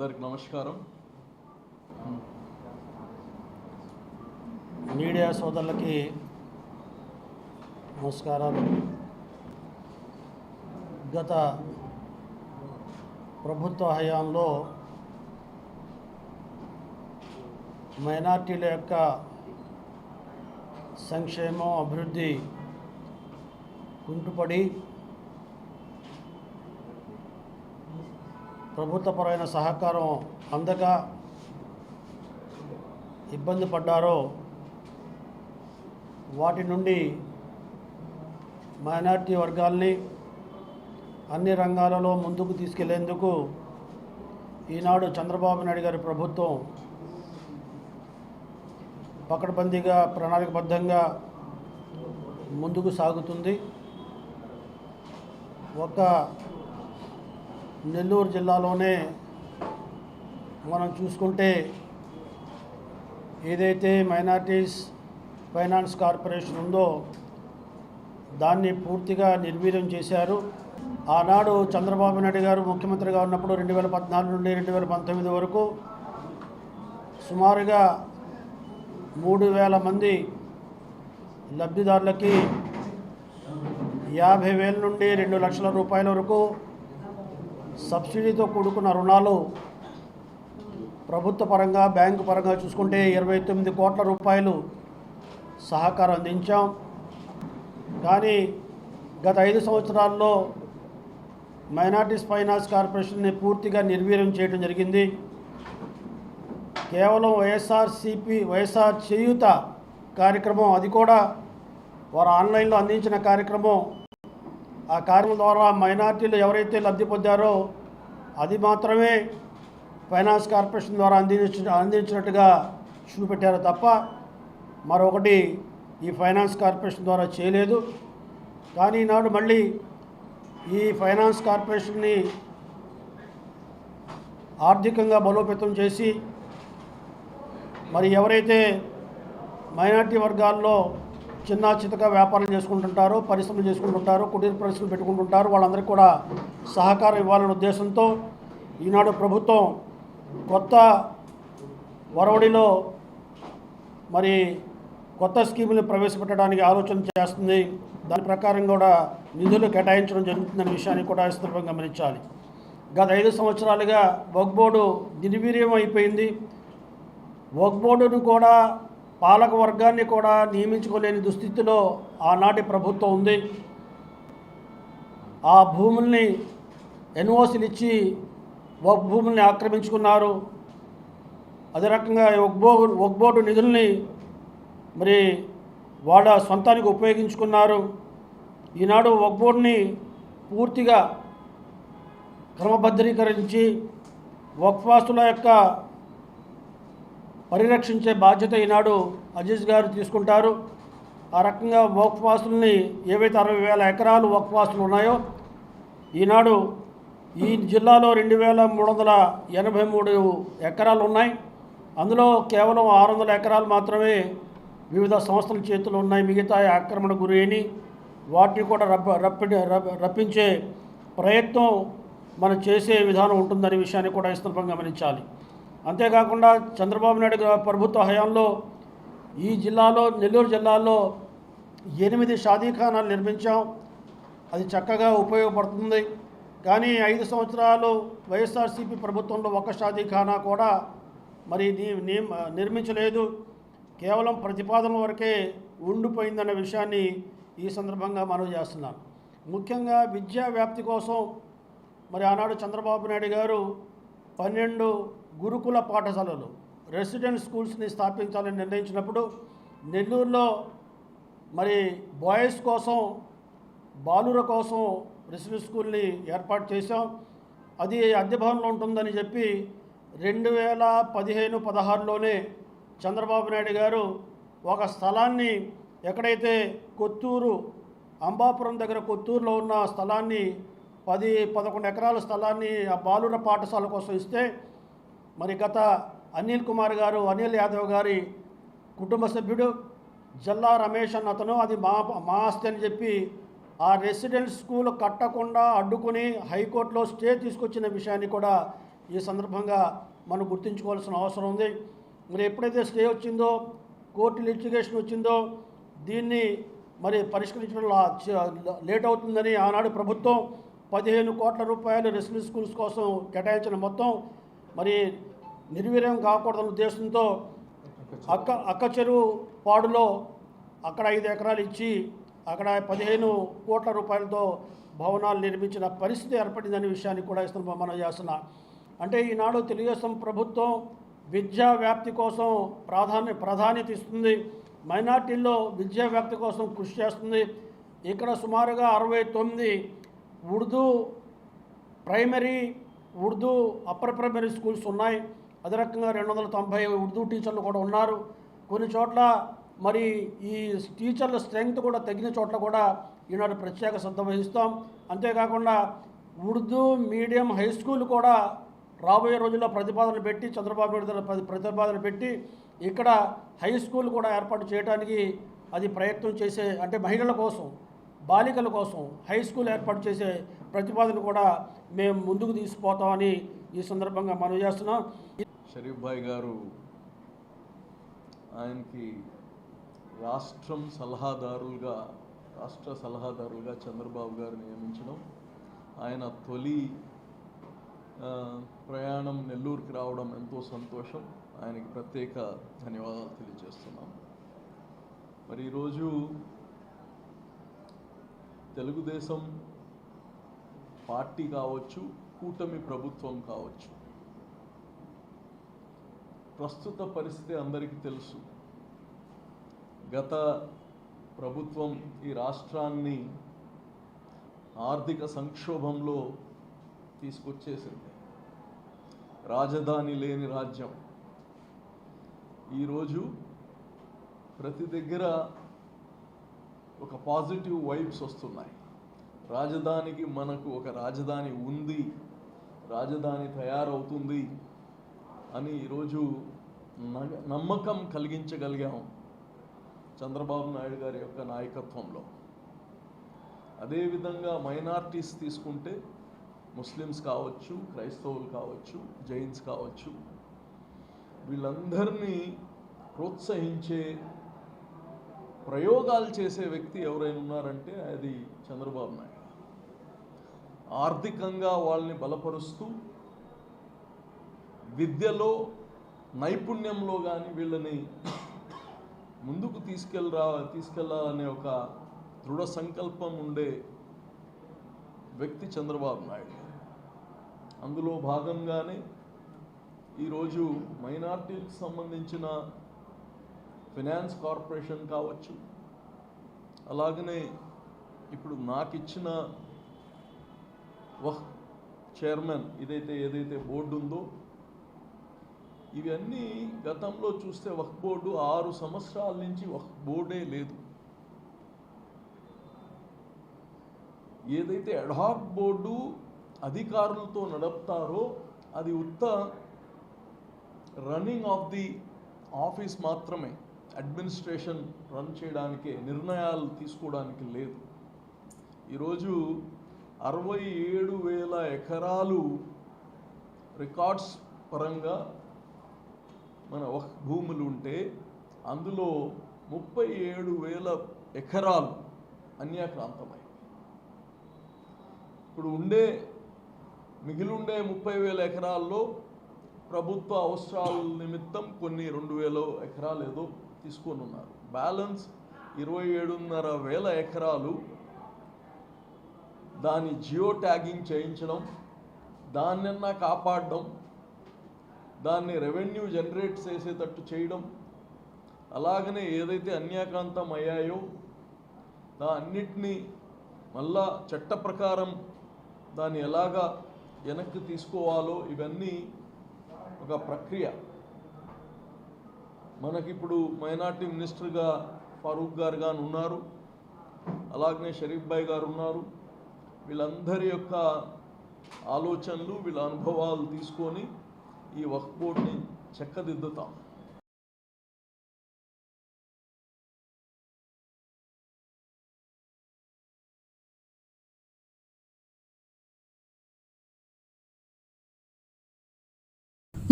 అందరికి నమస్కారం. మీడియా సోదరులకి నమస్కారాలు. గత ప్రభుత్వ హయాంలో మైనార్టీల యొక్క సంక్షేమం, అభివృద్ధి కుంటుపడి ప్రభుత్వపరమైన సహకారం అందక ఇబ్బంది పడ్డారో వాటి నుండి మైనార్టీ వర్గాల్ని అన్ని రంగాలలో ముందుకు తీసుకెళ్లేందుకు ఈనాడు చంద్రబాబు నాయుడు గారి ప్రభుత్వం పకడ్బందీగా ప్రణాళికబద్ధంగా ముందుకు సాగుతుంది. ఒక నెల్లూరు జిల్లాలోనే మనం చూసుకుంటే ఏదైతే మైనార్టీస్ ఫైనాన్స్ కార్పొరేషన్ ఉందో దాన్ని పూర్తిగా నిర్వీర్యం చేశారు. ఆనాడు చంద్రబాబు నాయుడు గారు ముఖ్యమంత్రిగా ఉన్నప్పుడు 2014 నుండి 2019 వరకు సుమారుగా 3,000 మంది లబ్ధిదారులకి 50,000 నుండి 2 లక్షల రూపాయల వరకు సబ్సిడీతో కూడుకున్న రుణాలు ప్రభుత్వ పరంగా, బ్యాంకు పరంగా చూసుకుంటే 29 కోట్ల రూపాయలు సహకారం అందించాం. కానీ గత 5 సంవత్సరాల్లో మైనార్టీస్ ఫైనాన్స్ కార్పొరేషన్ని పూర్తిగా నిర్వీర్యం చేయడం జరిగింది. కేవలం వైఎస్ఆర్ చేయూత కార్యక్రమం, అది కూడా వారు ఆన్లైన్లో అందించిన కార్యక్రమం, ఆ కార్యక్రమం ద్వారా మైనార్టీలు ఎవరైతే లబ్ధి పొందారో అది మాత్రమే ఫైనాన్స్ కార్పొరేషన్ ద్వారా అందించినట్టుగా చూపెట్టారు తప్ప మరొకటి ఈ ఫైనాన్స్ కార్పొరేషన్ ద్వారా చేయలేదు. కానీ ఈనాడు మళ్ళీ ఈ ఫైనాన్స్ కార్పొరేషన్ని ఆర్థికంగా బలోపేతం చేసి మరి ఎవరైతే మైనార్టీ వర్గాల్లో చిన్న చితక వ్యాపారం చేసుకుంటుంటారో, పరిశ్రమలు చేసుకుంటుంటారో, కుటీర పరిశ్రమలు పెట్టుకుంటుంటారో వాళ్ళందరికీ కూడా సహకారం ఇవ్వాలనే ఉద్దేశంతో ఈనాడు ప్రభుత్వం కొత్త వరవడిలో మరి కొత్త స్కీములు ప్రవేశపెట్టడానికి ఆలోచన చేస్తుంది. దాని ప్రకారం కూడా నిధులు కేటాయించడం జరుగుతుందనే విషయాన్ని కూడా సందర్భంగా గమనించాలి. గత 5 సంవత్సరాలుగా వక్ఫ్ బోర్డు నిర్వీర్యం అయిపోయింది. వక్ఫ్ బోర్డును కూడా, పాలక వర్గాన్ని కూడా నియమించుకోలేని దుస్థితిలో ఆనాటి ప్రభుత్వం ఉంది. ఆ భూముల్ని ఎన్ఓసీలు ఇచ్చి వక్ఫ్ భూముల్ని ఆక్రమించుకున్నారు. అదే రకంగా వక్ఫ్ బోర్డు నిధుల్ని మరి వాళ్ళ సొంతానికి ఉపయోగించుకున్నారు. ఈనాడు వక్ఫ్ బోర్డుని పూర్తిగా క్రమబద్ధీకరించి వక్ఫ్ ఆస్తుల యొక్క పరిరక్షించే బాధ్యత ఈనాడు అజీజ్ గారు తీసుకుంటారు. ఆ రకంగా వక్ఫ్ ఆస్తుల్ని ఏవైతే 60,000 ఎకరాలు వక్ఫ్ ఆస్తులు ఉన్నాయో ఈనాడు ఈ జిల్లాలో 2,383 ఎకరాలు ఉన్నాయి. అందులో కేవలం 600 ఎకరాలు మాత్రమే వివిధ సంస్థల చేతులు ఉన్నాయి. మిగతా ఆక్రమణ గురి అని వాటిని కూడా రప్పించే ప్రయత్నం మనం చేసే విధానం ఉంటుందనే విషయాన్ని కూడా ఈ సందర్భంగా గమనించాలి. అంతేకాకుండా చంద్రబాబు నాయుడు ప్రభుత్వ హయాంలో ఈ జిల్లాలో, నెల్లూరు జిల్లాలో 8 షాదీఖానాలు నిర్మించాం. అది చక్కగా ఉపయోగపడుతుంది. కానీ 5 సంవత్సరాలు వైఎస్ఆర్సీపీ ప్రభుత్వంలో ఒక షాదీఖానా కూడా మరి నిర్మించలేదు. కేవలం ప్రతిపాదన వరకే ఉండిపోయిందన్న విషయాన్ని ఈ సందర్భంగా మనవి చేస్తున్నాను. ముఖ్యంగా విద్యా వ్యాప్తి కోసం మరి ఆనాడు చంద్రబాబు నాయుడు గారు 12 గురుకుల పాఠశాలలు, రెసిడెంట్ స్కూల్స్ని స్థాపించాలని నిర్ణయించినప్పుడు నెల్లూరులో మరి బాయ్స్ కోసం, బాలుర కోసం రెసిడెంట్ స్కూల్ని ఏర్పాటు చేశాం. అది అద్దె భవనంలో ఉంటుందని చెప్పి 2015-16లోనే చంద్రబాబు నాయుడు గారు ఒక స్థలాన్ని, ఎక్కడైతే కొత్తూరు, అంబాపురం దగ్గర కొత్తూరులో ఉన్న స్థలాన్ని 10-11 ఎకరాల స్థలాన్ని ఆ బాలుర పాఠశాల కోసం ఇస్తే మరి గత అనిల్ యాదవ్ గారి కుటుంబ సభ్యుడు జల్లా రమేష్ అన్న అతను అది మా ఆస్తి అని చెప్పి ఆ రెసిడెంట్ స్కూల్ కట్టకుండా అడ్డుకొని హైకోర్టులో స్టే తీసుకొచ్చిన విషయాన్ని కూడా ఈ సందర్భంగా మనం గుర్తుంచుకోవాల్సిన అవసరం ఉంది. మరి ఎప్పుడైతే స్టే వచ్చిందో, కోర్టు లిటిగేషన్ వచ్చిందో, దీన్ని మరి పరిష్కరించడం లేట్ అవుతుందని ఆనాడు ప్రభుత్వం 15 కోట్ల రూపాయలు రెసిడెన్షియల్ స్కూల్స్ కోసం కేటాయించిన మొత్తం మరి నిర్వీర్యం కాకూడదన్న ఉద్దేశంతో అక్క చెరువు పాడులో అక్కడ 5 ఎకరాలు ఇచ్చి అక్కడ 15 కోట్ల రూపాయలతో భవనాలు నిర్మించిన పరిస్థితి ఏర్పడిందనే విషయాన్ని కూడా ఇస్తున్నాం మనం చేస్తున్నా. అంటే ఈనాడు తెలుగుదేశం ప్రభుత్వం విద్యా వ్యాప్తి కోసం ప్రాధాన్యత ఇస్తుంది. మైనార్టీల్లో విద్యా వ్యాప్తి కోసం కృషి చేస్తుంది. ఇక్కడ సుమారుగా 69 Urdu primary, Urdu upper primary schools ఉన్నాయి. అదే రకంగా 290 ఉర్దూ టీచర్లు కూడా ఉన్నారు. కొన్ని చోట్ల మరి ఈ టీచర్ల స్ట్రెంగ్త్ కూడా తగిన చోట్ల కూడా ఈనాడు ప్రత్యేక శ్రద్ధ వహిస్తాం. అంతేకాకుండా ఉర్దూ మీడియం హై స్కూల్ కూడా రాబోయే రోజుల్లో ప్రతిపాదనలు పెట్టి చంద్రబాబు నాయుడు ప్రతిపాదనలు పెట్టి ఇక్కడ హై స్కూల్ కూడా ఏర్పాటు చేయడానికి అది ప్రయత్నం చేసే, అంటే మహిళల కోసం, బాలికల కోసం హై స్కూల్ ఏర్పాటు చేసే ప్రతిపాదన కూడా మేము ముందుకు తీసుకుపోతామని ఈ సందర్భంగా మనవి చేస్తున్నాం. షరీఫ్ భాయ్ గారు ఆయనకి రాష్ట్ర సలహాదారులుగా చంద్రబాబు గారు నియమించడం, ఆయన తొలి ప్రయాణం నెల్లూరుకి రావడం ఎంతో సంతోషం. ఆయనకి ప్రత్యేక ధన్యవాదాలు తెలియజేస్తున్నాం. మరి ఈరోజు తెలుగుదేశం పార్టీ కావచ్చు, కూటమి ప్రభుత్వం కావచ్చు, ప్రస్తుత పరిస్థితి అందరికీ తెలుసు. గత ప్రభుత్వం ఈ రాష్ట్రాన్ని ఆర్థిక సంక్షోభంలో తీసుకొచ్చేసింది. రాజధాని లేని రాజ్యం. ఈరోజు ప్రతి దగ్గర ఒక పాజిటివ్ వైబ్స్ వస్తున్నాయి. రాజధానికి మనకు ఒక రాజధాని ఉంది, రాజధాని తయారవుతుంది అని ఈరోజు నమ్మకం కలిగించగలిగాం చంద్రబాబు నాయుడు గారి యొక్క నాయకత్వంలో. అదేవిధంగా మైనారిటీస్ తీసుకుంటే ముస్లిమ్స్ కావచ్చు, క్రైస్తవులు కావచ్చు, జైన్స్ కావచ్చు, వీళ్ళందరినీ ప్రోత్సహించే ప్రయోగాలు చేసే వ్యక్తి ఎవరైనా ఉన్నారంటే అది చంద్రబాబు నాయుడు. ఆర్థికంగా వాళ్ళని బలపరుస్తూ, విద్యలో నైపుణ్యంలో కానీ వీళ్ళని ముందుకు తీసుకెళ్లాలనే ఒక దృఢ సంకల్పం ఉండే వ్యక్తి చంద్రబాబు నాయుడు. అందులో భాగంగానే ఈరోజు మైనార్టీలకు సంబంధించిన ఫైనాన్స్ కార్పొరేషన్ కావచ్చు, అలాగనే ఇప్పుడు నాకు ఇచ్చిన చైర్మన్ ఏదైతే బోర్డు ఉందో, ఇవన్నీ గతంలో చూస్తే వక్ఫ్ బోర్డు 6 సంవత్సరాల నుంచి వక్ఫ్ బోర్డే లేదు. ఏదైతే అడ్హాక్ బోర్డు అధికారులతో నడుపుతారో అది ఉత్త రన్నింగ్ ఆఫ్ ది ఆఫీస్ మాత్రమే, అడ్మినిస్ట్రేషన్ రన్ చేయడానికే, నిర్ణయాలు తీసుకోవడానికి లేదు. ఈరోజు 67,000 ఎకరాలు రికార్డ్స్ పరంగా మన భూములు ఉంటే అందులో 37,000 ఎకరాలు అన్యాక్రాంతమై, ఇప్పుడు మిగిలి ఉండే 30,000 ఎకరాల్లో ప్రభుత్వ అవసరాల నిమిత్తం కొన్ని 2,000 ఎకరాలు ఏదో తీసుకొని ఉన్నారు. బ్యాలెన్స్ 27,500 ఎకరాలు దాని జియో ట్యాగింగ్ చేయించడం, దాన్నన్నా కాపాడడం, దాన్ని రెవెన్యూ జనరేట్ చేసేటట్టు చేయడం, అలాగనే ఏదైతే అన్యాక్రాంతం అయ్యాయో అన్నిటినీ మళ్ళా చట్ట ప్రకారం దాన్ని ఎలాగా వెనక్కి తీసుకోవాలో ఇవన్నీ ఒక ప్రక్రియ. మనకిప్పుడు మైనార్టీ మినిస్టర్గా ఫారూక్ గారు గారు ఉన్నారు, అలాగనే షరీఫ్ భాయ్ గారు ఉన్నారు. వీళ్ళందరి యొక్క ఆలోచనలు, వీళ్ళ అనుభవాలు తీసుకొని ఈ వక్ఫ్ బోర్డుని చక్కదిద్దుతాం.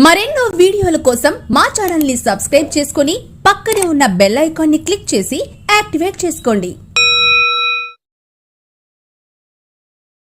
మరెన్నో వీడియోల కోసం మా ఛానల్ ని సబ్స్క్రైబ్ చేసుకుని పక్కనే ఉన్న బెల్ ఐకాన్ ని క్లిక్ చేసి యాక్టివేట్ చేసుకోండి.